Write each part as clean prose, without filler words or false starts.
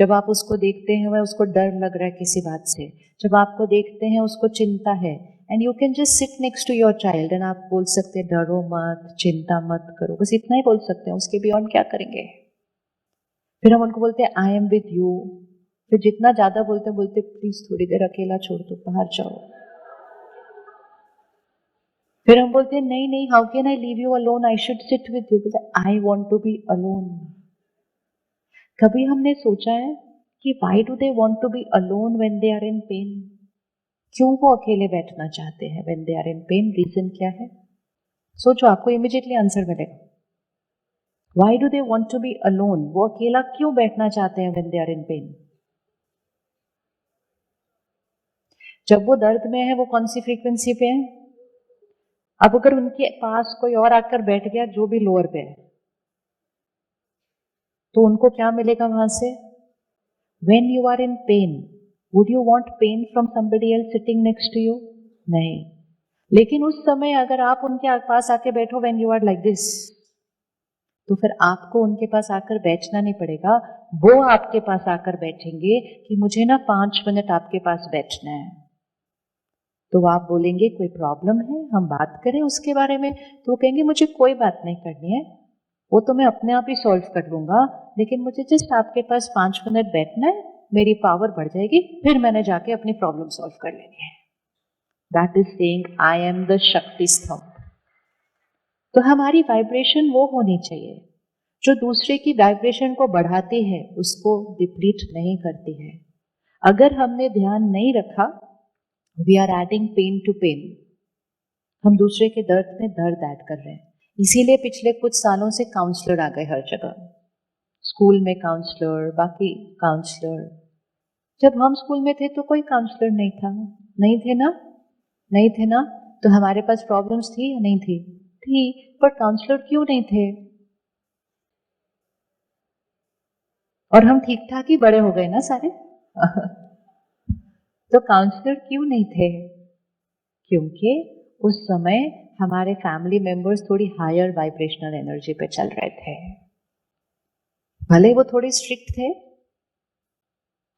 जब आप उसको देखते हैं वह उसको डर लग रहा है किसी बात से, जब आपको देखते हैं उसको चिंता है, and you can just sit next to your child and आप बोल सकते हैं डरो मत, चिंता मत करो, बस इतना ही बोल सकते हैं, उसके बियॉन्ड क्या करेंगे। फिर हम उनको बोलते हैं आई एम विद यू, फिर जितना ज्यादा बोलते प्लीज थोड़ी देर अकेला छोड़ दो, बाहर जाओ। फिर हम बोलते हैं नहीं नहीं, how can I leave you alone, I should sit with you, I want to be alone. कभी हमने सोचा है कि why do they want to be alone when they are in pain? क्यों वो अकेले बैठना चाहते हैं when they are in pain? Reason क्या है? सोचो, आपको इमीडिएटली आंसर मिलेगा। Why do they want to be alone? वो अकेला क्यों बैठना चाहते हैं when they are in pain? जब वो दर्द में है वो कौन सी फ्रीक्वेंसी पे है? अब अगर उनके पास कोई और आकर बैठ गया जो भी लोअर पे है, तो उनको क्या मिलेगा वहां से? When you are in pain, would you want pain from somebody else sitting next to you? नहीं। लेकिन उस समय अगर आप उनके पास आके बैठो when you are like this, तो फिर आपको उनके पास आकर बैठना नहीं पड़ेगा, वो आपके पास आकर बैठेंगे कि मुझे ना 5 मिनट आपके पास बैठना है। तो आप बोलेंगे कोई प्रॉब्लम है, हम बात करें उसके बारे में? तो वो कहेंगे मुझे कोई बात नहीं करनी है, वो तो मैं अपने आप ही सॉल्व कर लूंगा, लेकिन मुझे जस्ट आपके पास 5 मिनट बैठना है, मेरी पावर बढ़ जाएगी, फिर मैंने जाके अपनी प्रॉब्लम सॉल्व कर लेनी है। That is saying I am the शक्ति स्तंभ। तो हमारी वाइब्रेशन वो होनी चाहिए जो दूसरे की वाइब्रेशन को बढ़ाती है, उसको डिप्लीट नहीं करती है। अगर हमने ध्यान नहीं रखा, we are adding pain to pain, हम दूसरे के दर्द में दर्द ऐड कर रहे हैं। इसीलिए पिछले कुछ सालों से काउंसलर आ गए हर जगह, स्कूल में काउंसलर, बाकी काउंसलर। जब हम स्कूल में थे तो कोई काउंसलर नहीं था, नहीं थे ना, नहीं थे ना। तो हमारे पास प्रॉब्लम्स थी या नहीं थी? थी, पर काउंसलर क्यों नहीं थे? और हम ठीक ठाक ही बड़े हो गए ना सारे। तो काउंसलर क्यों नहीं थे? क्योंकि उस समय हमारे फैमिली मेंबर्स थोड़ी हायर वाइब्रेशनल एनर्जी पे चल रहे थे। भले वो थोड़े स्ट्रिक्ट थे,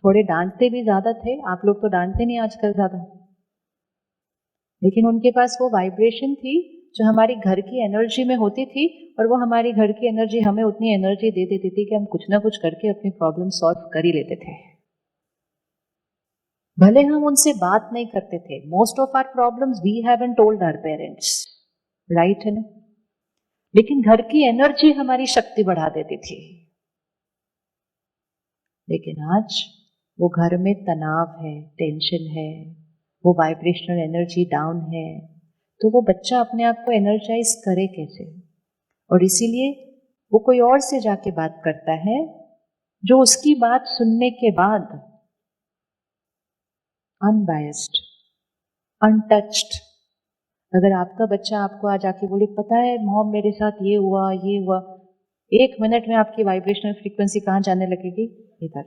थोड़े डांटते भी ज्यादा थे, आप लोग तो डांटते नहीं आजकल ज्यादा, लेकिन उनके पास वो वाइब्रेशन थी जो हमारी घर की एनर्जी में होती थी, और वो हमारी घर की एनर्जी हमें उतनी एनर्जी दे देती थी कि हम कुछ ना कुछ करके अपनी प्रॉब्लम सॉल्व कर ही लेते थे। भले हम उनसे बात नहीं करते थे, most of our problems we haven't told our parents, right है ना, लेकिन घर की एनर्जी हमारी शक्ति बढ़ा देती थी। लेकिन आज वो घर में तनाव है, टेंशन है, वो वाइब्रेशनल एनर्जी डाउन है, तो वो बच्चा अपने आप को एनर्जाइज करे कैसे? और इसीलिए वो कोई और से जाके बात करता है जो उसकी बात सुनने के बाद अनबायस्ड, अनटच्ड, अगर आपका बच्चा आपको आज आके बोले पता है मॉम मेरे साथ ये हुआ ये हुआ, 1 मिनट में आपकी वाइब्रेशनल फ्रीक्वेंसी कहाँ जाने लगेगी? इधर।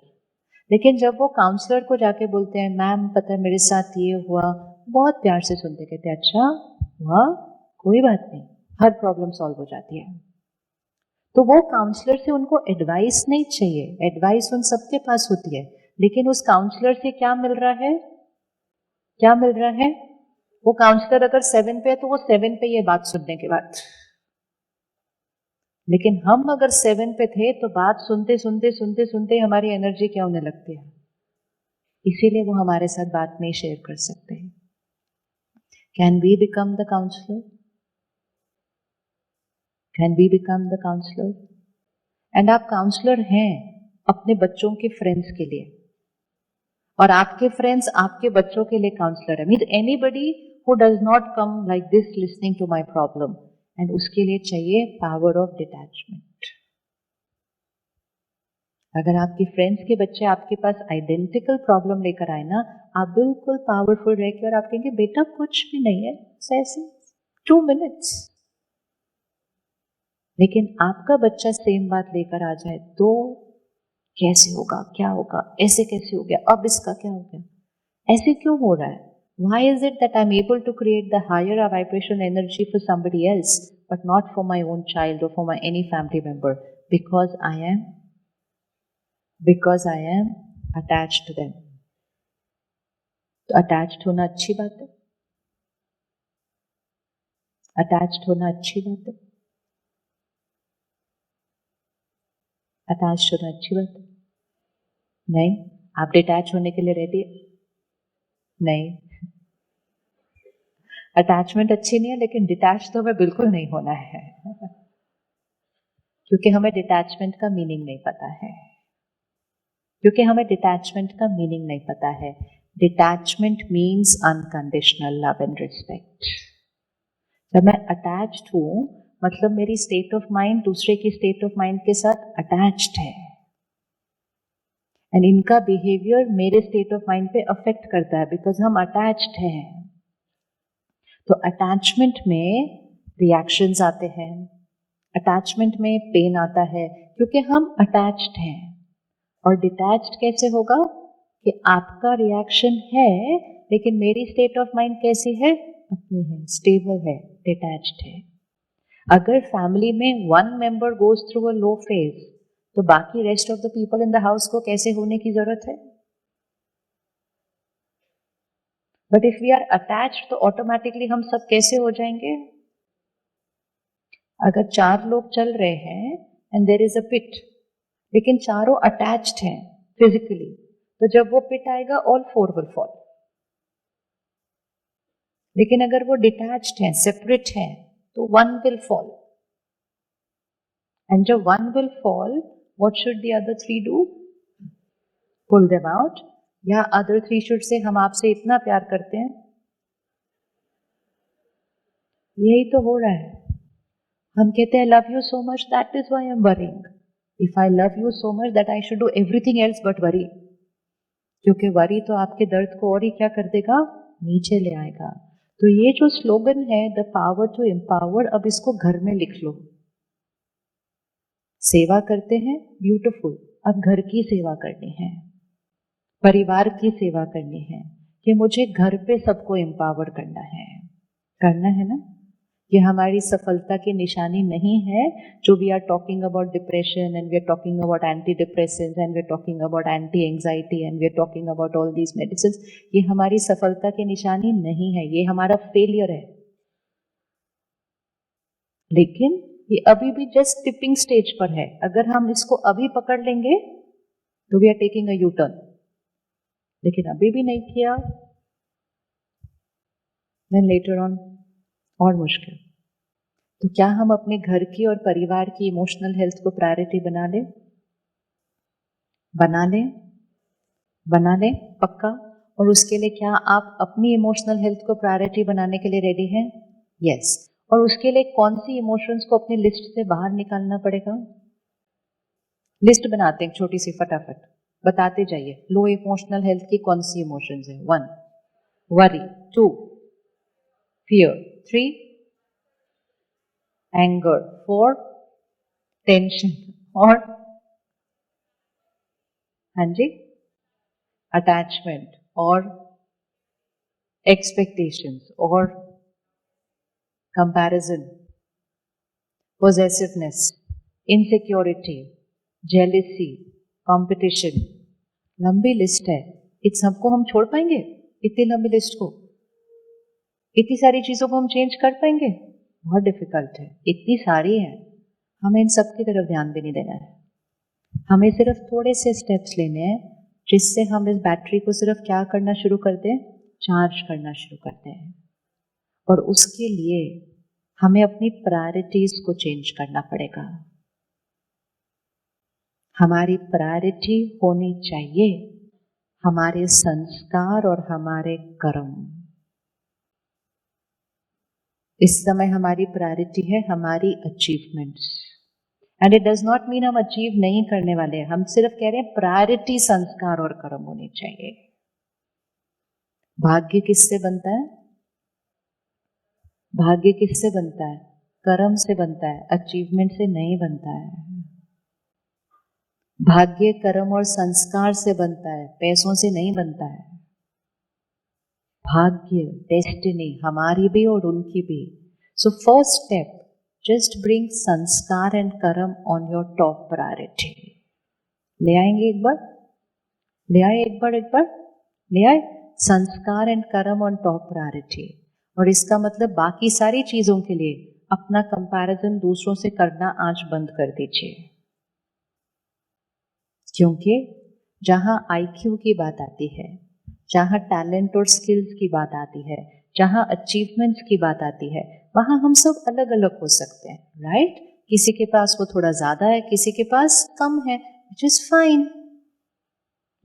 लेकिन जब वो काउंसलर को जाके बोलते हैं मैम पता है मेरे साथ ये हुआ, बहुत प्यार से सुनते, कहते हैं अच्छा हुआ, कोई बात नहीं, हर प्रॉब्लम सॉल्व हो जाती है। तो वो काउंसलर से उनको एडवाइस नहीं चाहिए, एडवाइस उन सबके पास होती है, लेकिन उस काउंसलर से क्या मिल रहा है? क्या मिल रहा है? वो काउंसलर अगर 7 पे है तो वो 7 पे ये बात सुनने के बाद, लेकिन हम अगर 7 पे थे तो बात सुनते सुनते सुनते सुनते हमारी एनर्जी क्या होने लगती है, इसीलिए वो हमारे साथ बात नहीं शेयर कर सकते। Can we become the counsellor? Can we become the counsellor? And आप काउंसलर हैं अपने बच्चों के फ्रेंड्स के लिए, और आपके फ्रेंड्स आपके बच्चों के लिए काउंसलर है। Means anybody who does not come like this listening to my problem, and उसके लिए चाहिए पावर ऑफ डिटैचमेंट। अगर आपके फ्रेंड्स के बच्चे आपके पास आइडेंटिकल प्रॉब्लम लेकर आए ना, आप बिल्कुल पावरफुल रह के और आप कहेंगे बेटा कुछ भी नहीं है, ऐसे 2 मिनट्स। लेकिन आपका बच्चा सेम बात लेकर आ जाए तो कैसे होगा, क्या होगा, ऐसे कैसे हो गया, अब इसका क्या हो गया, ऐसे क्यों हो रहा है? Why is it that I'm able to create the higher vibration energy for somebody else but not for my own child or for my any family member? Because I am because I am attached to them. तो attached होना अच्छी बात है, attached होना अच्छी बात है, attached होना अच्छी बात है। नहीं, आप डिटैच होने के लिए रेडी? नहीं, अटैचमेंट अच्छी नहीं है, लेकिन डिटैच तो हमें बिल्कुल नहीं होना है क्योंकि हमें डिटैचमेंट का मीनिंग नहीं पता है, क्योंकि हमें डिटैचमेंट का मीनिंग नहीं पता है। Detachment means unconditional love and respect. जब मैं अटैच्ड हूं मतलब मेरी स्टेट ऑफ माइंड दूसरे की स्टेट ऑफ माइंड के साथ अटैच्ड है, एंड इनका बिहेवियर मेरे स्टेट ऑफ माइंड पे अफेक्ट करता है बिकॉज हम अटैच्ड हैं। तो अटैचमेंट में रिएक्शंस आते हैं, अटैचमेंट में पेन आता है क्योंकि हम अटैच्ड हैं। और डिटैच्ड कैसे होगा कि आपका रिएक्शन है लेकिन मेरी स्टेट ऑफ माइंड कैसी है? अपनी है, स्टेबल है, डिटैच्ड है। अगर फैमिली में one member goes through a low phase तो बाकी rest of the people in the house को कैसे होने की जरूरत है? But if we are attached तो ऑटोमेटिकली हम सब कैसे हो जाएंगे? अगर 4 लोग चल रहे हैं एंड देयर इज अ पिट, लेकिन चारों अटैच्ड हैं फिजिकली, तो जब वो पिट आएगा ऑल 4 विल फॉल। लेकिन अगर वो डिटैच्ड हैं, सेपरेट हैं, तो 1 विल फॉल। एंड जब 1 will fall, what should the other 3 do? Pull them out. या अदर 3 शुड से हम आपसे इतना प्यार करते हैं। यही तो हो रहा है। हम कहते हैं love you so much that is why I am worrying. If I love you so much that I should do everything else but worry, क्योंकि वरी तो आपके दर्द को और ही क्या कर देगा? नीचे ले आएगा। तो ये जो स्लोगन है द पावर टू एम्पावर, अब इसको घर में लिख लो। सेवा करते हैं, ब्यूटीफुल, अब घर की सेवा करनी है, परिवार की सेवा करनी है कि मुझे घर पे सबको एम्पावर करना है ना। ये हमारी सफलता की निशानी नहीं है जो we are talking about depression and we are talking about anti depressants and we are talking about anti anxiety and we are talking about all these medicine. ये हमारी सफलता की निशानी नहीं है, ये हमारा फेलियर है। लेकिन ये अभी भी जस्ट टिपिंग स्टेज पर है। अगर हम इसको अभी पकड़ लेंगे तो we are taking a U turn, लेकिन अभी भी नहीं किया देन लेटर ऑन और मुश्किल। तो क्या हम अपने घर की और परिवार की इमोशनल हेल्थ को प्रायोरिटी बना लें पक्का? और उसके लिए क्या आप अपनी इमोशनल हेल्थ को प्रायोरिटी बनाने के लिए रेडी हैं? यस। और उसके लिए कौन सी इमोशंस को अपनी लिस्ट से बाहर निकालना पड़ेगा? लिस्ट बनाते हैं छोटी सी, फटाफट बताते जाइए। लो इमोशनल हेल्थ की कौन सी इमोशंस है? 1 वरी, 2 फियर, 3 एंगर, 4 टेंशन, और हाँ जी अटैचमेंट, और एक्सपेक्टेशंस, और comparison, possessiveness, insecurity, jealousy, competition. लंबी लिस्ट है। इन सबको हम छोड़ पाएंगे? इतनी लंबी लिस्ट को, इतनी सारी चीजों को हम चेंज कर पाएंगे? बहुत डिफिकल्ट है, इतनी सारी है। हमें इन सब की तरफ ध्यान भी नहीं देना है। हमें सिर्फ थोड़े से स्टेप्स लेने हैं जिससे हम इस बैटरी को सिर्फ क्या करना शुरू कर दें? चार्ज करना शुरू करते हैं। और उसके लिए हमें अपनी प्रायोरिटीज को चेंज करना पड़ेगा। हमारी प्रायोरिटी होनी चाहिए हमारे संस्कार और हमारे कर्म। इस समय हमारी प्रायोरिटी है हमारी achievements, and it does not mean हम अचीव नहीं करने वाले हैं। हम सिर्फ कह रहे हैं प्रायोरिटी संस्कार और कर्म होनी चाहिए। भाग्य किससे बनता है? भाग्य किससे बनता है? कर्म से बनता है, अचीवमेंट से नहीं बनता है। भाग्य कर्म और संस्कार से बनता है, पैसों से नहीं बनता है। भाग्य, डेस्टिनी हमारी भी और उनकी भी। So first step, just bring sanskar and karam on your top priority. ले आएंगे एक बार, ले आए एक बार, ले आए। संस्कार एंड कर्म ऑन टॉप प्रायोरिटी। और इसका मतलब बाकी सारी चीजों के लिए अपना कंपैरिजन दूसरों से करना आज बंद कर दीजिए, क्योंकि जहां आईक्यू की बात आती है, जहां टैलेंट और स्किल्स की बात आती है, जहां अचीवमेंट्स की बात आती है, वहां हम सब अलग अलग हो सकते हैं, राइट? किसी के पास वो थोड़ा ज्यादा है, किसी के पास कम है, विच इज फाइन।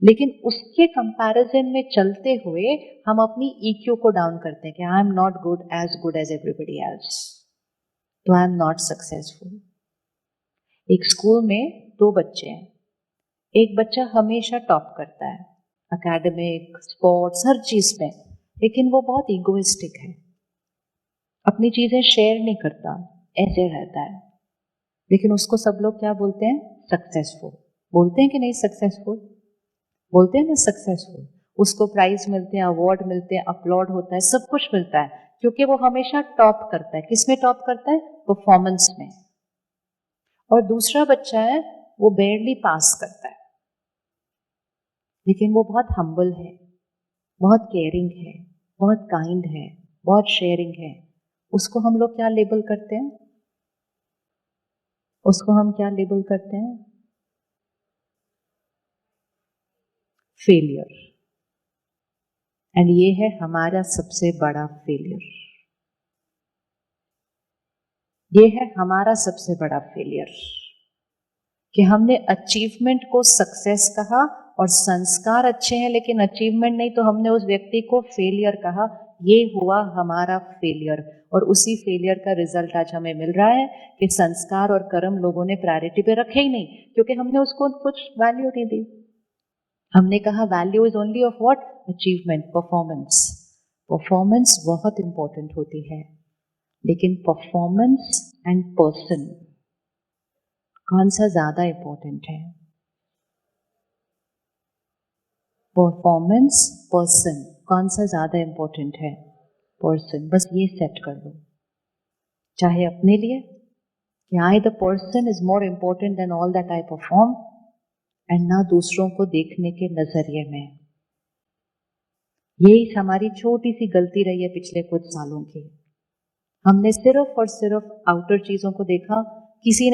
लेकिन उसके कंपैरिजन में चलते हुए हम अपनी EQ को डाउन करते हैं कि I am not good as everybody else, तो आई एम नॉट सक्सेसफुल। एक स्कूल में 2 बच्चे हैं, एक बच्चा हमेशा टॉप करता है एकेडमिक, स्पोर्ट्स, हर चीज में, लेकिन वो बहुत इगोइस्टिक है, अपनी चीजें शेयर नहीं करता, ऐसे रहता है। लेकिन उसको सब लोग क्या बोलते हैं? सक्सेसफुल। बोलते हैं कि नहीं सक्सेसफुल? बोलते हैं ना सक्सेसफुल। उसको प्राइज मिलते हैं, अवार्ड मिलते हैं, अपलॉड होता है, सब कुछ मिलता है, क्योंकि वो हमेशा टॉप करता है। किस में टॉप करता है? परफॉर्मेंस में। और दूसरा बच्चा है, वो बेयरली पास करता है, लेकिन वो बहुत हम्बल है, बहुत केयरिंग है, बहुत काइंड है, बहुत शेयरिंग है। उसको हम लोग क्या लेबल करते हैं? उसको हम क्या लेबल करते हैं? फेलियर। एंड ये है हमारा सबसे बड़ा फेलियर। ये है हमारा सबसे बड़ा फेलियर कि हमने अचीवमेंट को सक्सेस कहा और संस्कार अच्छे हैं लेकिन अचीवमेंट नहीं, तो हमने उस व्यक्ति को फेलियर कहा। ये हुआ हमारा फेलियर, और उसी फेलियर का रिजल्ट आज हमें मिल रहा है कि संस्कार और कर्म लोगों ने प्रायोरिटी पे रखे ही नहीं, क्योंकि हमने उसको कुछ वैल्यू नहीं दी। हमने कहा value is only of what? Achievement, performance. Performance बहुत इंपॉर्टेंट होती है, लेकिन परफॉर्मेंस एंड पर्सन कौन सा ज्यादा इंपॉर्टेंट है? परफॉर्मेंस, पर्सन, कौन सा ज्यादा इंपॉर्टेंट है? पर्सन। बस ये सेट कर लो, चाहे अपने लिए कि I the person is more important than all that I perform, and ना दूसरों को देखने के नजरिए में। यही हमारी छोटी सी गलती रही है पिछले कुछ सालों की। हमने सिर्फ और सिर्फ आउटर चीजों को देखा, किसी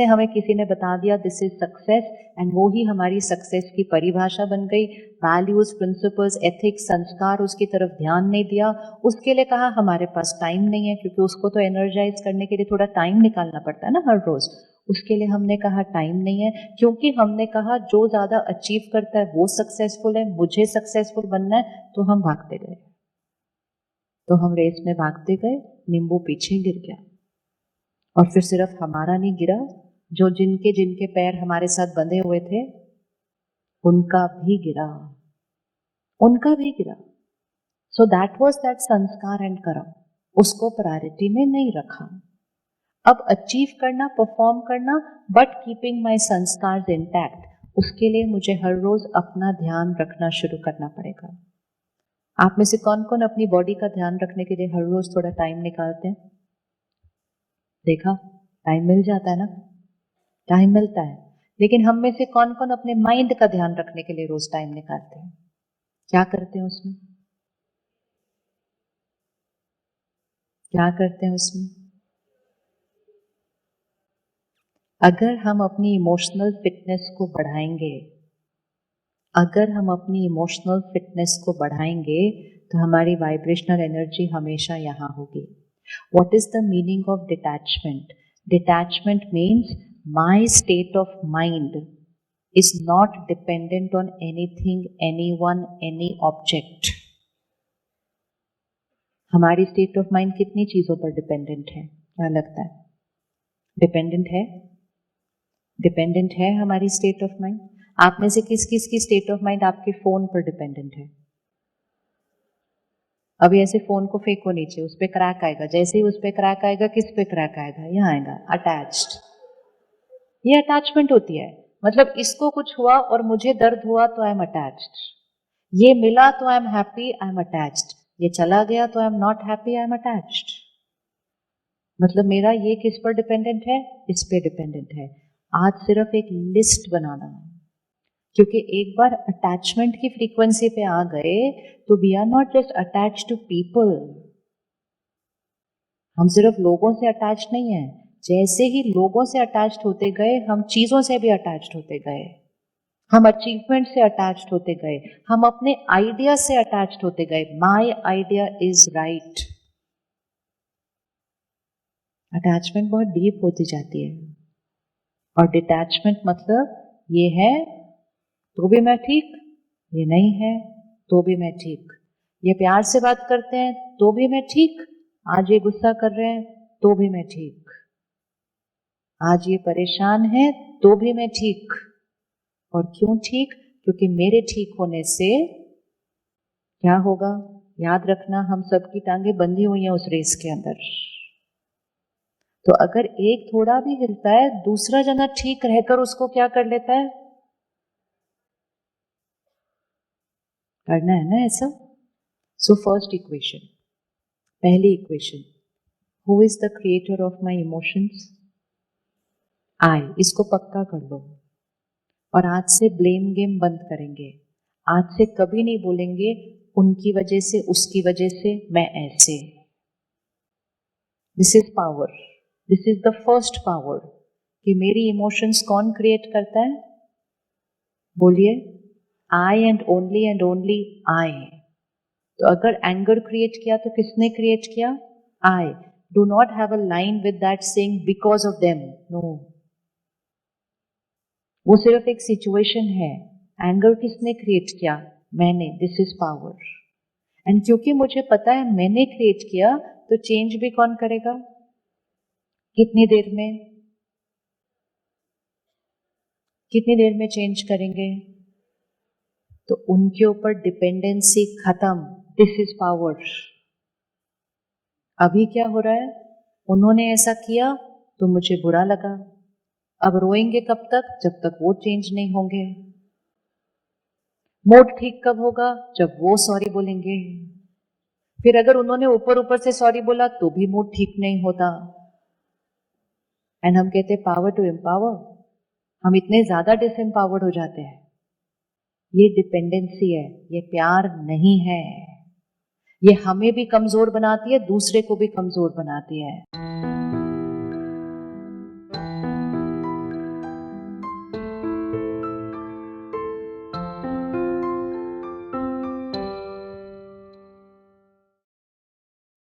ने बता दिया दिस इज सक्सेस, एंड वो ही हमारी सक्सेस की परिभाषा बन गई। वैल्यूज, प्रिंसिपल्स, एथिक्स, संस्कार, उसकी तरफ ध्यान नहीं दिया। उसके लिए कहा हमारे पास टाइम नहीं है, क्योंकि उसको तो एनर्जाइज करने के लिए थोड़ा टाइम निकालना पड़ता है ना हर रोज। उसके लिए हमने कहा टाइम नहीं है, क्योंकि हमने कहा जो ज्यादा अचीव करता है वो सक्सेसफुल है, मुझे सक्सेसफुल बनना है, तो हम भागते गए। तो हम रेस में भागते गए, नींबू पीछे गिर गया। और फिर सिर्फ हमारा नहीं गिरा, जो जिनके जिनके पैर हमारे साथ बंधे हुए थे उनका भी गिरा, उनका भी गिरा। सो दैट वाज दैट संस्कार एंड कर्म, उसको प्रायोरिटी में नहीं रखा। अब अचीव करना, परफॉर्म करना, बट कीपिंग माय संस्कार इंटैक्ट, उसके लिए मुझे हर रोज अपना ध्यान रखना शुरू करना पड़ेगा। आप में से कौन कौन अपनी बॉडी का ध्यान रखने के लिए हर रोज थोड़ा टाइम निकालते हैं? देखा, टाइम मिल जाता है ना, टाइम मिलता है। लेकिन हम में से कौन कौन अपने माइंड का ध्यान रखने के लिए रोज टाइम निकालते हैं? क्या करते हैं उसमें? क्या करते हैं उसमें? अगर हम अपनी इमोशनल फिटनेस को बढ़ाएंगे, अगर हम अपनी इमोशनल फिटनेस को बढ़ाएंगे, तो हमारी वाइब्रेशनल एनर्जी हमेशा यहां होगी। What is the meaning of detachment? Detachment means my state of mind is not dependent on anything, anyone, any object. हमारी स्टेट ऑफ माइंड कितनी चीजों पर डिपेंडेंट है? क्या लगता है? डिपेंडेंट है? डिपेंडेंट है हमारी स्टेट ऑफ माइंड? आप में से किस किस की स्टेट ऑफ माइंड आपके फोन पर डिपेंडेंट है? अभी ऐसे फोन को फेंको नीचे, उस पर क्रैक आएगा। जैसे ही उस पर क्रैक आएगा, किस पे क्रैक आएगा? यहाँ आएगा, अटैच्ड। ये अटैचमेंट होती है। मतलब इसको कुछ हुआ और मुझे दर्द हुआ तो आई एम अटैच्ड, ये मिला तो I am happy, I am attached, ये चला गया तो I am not happy, I am attached. मतलब मेरा ये किस पर डिपेंडेंट है? इस पे डिपेंडेंट है। आज सिर्फ एक लिस्ट बनाना है क्योंकि एक बार अटैचमेंट की फ्रीक्वेंसी पे आ गए तो we are not just attach to people, हम सिर्फ लोगों से अटैच नहीं है। जैसे ही लोगों से अटैच्ड होते गए हम चीजों से भी अटैच्ड होते गए, हम अचीवमेंट से अटैच्ड होते गए, हम अपने आइडिया से अटैच्ड होते गए। My idea is right. Attachment बहुत डीप होती जाती है। और डिटैचमेंट मतलब ये है तो भी मैं ठीक, ये नहीं है तो भी मैं ठीक। ये प्यार से बात करते हैं तो भी मैं ठीक, आज ये गुस्सा कर रहे हैं तो भी मैं ठीक, आज ये परेशान है तो भी मैं ठीक। और क्यों ठीक? क्योंकि मेरे ठीक होने से क्या होगा? याद रखना, हम सबकी टांगे बंधी हुई हैं उस रेस के अंदर। तो अगर एक थोड़ा भी हिलता है, दूसरा जना ठीक रहकर उसको क्या कर लेता है? करना है ना ऐसा। सो फर्स्ट इक्वेशन, पहली equation, who is the creator of my emotions? I. इसको पक्का कर लो। और आज से ब्लेम गेम बंद करेंगे। आज से कभी नहीं बोलेंगे उनकी वजह से, उसकी वजह से, मैं ऐसे। This is power, this is the first power कि मेरी इमोशंस कौन क्रिएट करता है? बोलिए, आई एंड ओनली आई। तो अगर एंगर क्रिएट किया तो किसने क्रिएट किया? I. Do not have a line with that saying because of them, no. वो सिर्फ एक सिचुएशन है। एंगर किसने क्रिएट किया? मैंने। This is power. एंड क्योंकि मुझे पता है मैंने क्रिएट किया तो चेंज भी कौन करेगा? कितनी देर में? कितनी देर में चेंज करेंगे? तो उनके ऊपर डिपेंडेंसी खत्म। This is power. अभी क्या हो रहा है? उन्होंने ऐसा किया तो मुझे बुरा लगा। अब रोएंगे कब तक? जब तक वो चेंज नहीं होंगे। मूड ठीक कब होगा? जब वो सॉरी बोलेंगे। फिर अगर उन्होंने ऊपर ऊपर से सॉरी बोला तो भी मूड ठीक नहीं होता। एंड हम कहते हैं पावर टू एम्पावर। हम इतने ज्यादा डिसएम्पावर्ड हो जाते हैं। ये डिपेंडेंसी है, ये प्यार नहीं है। ये हमें भी कमजोर बनाती है, दूसरे को भी कमजोर बनाती है।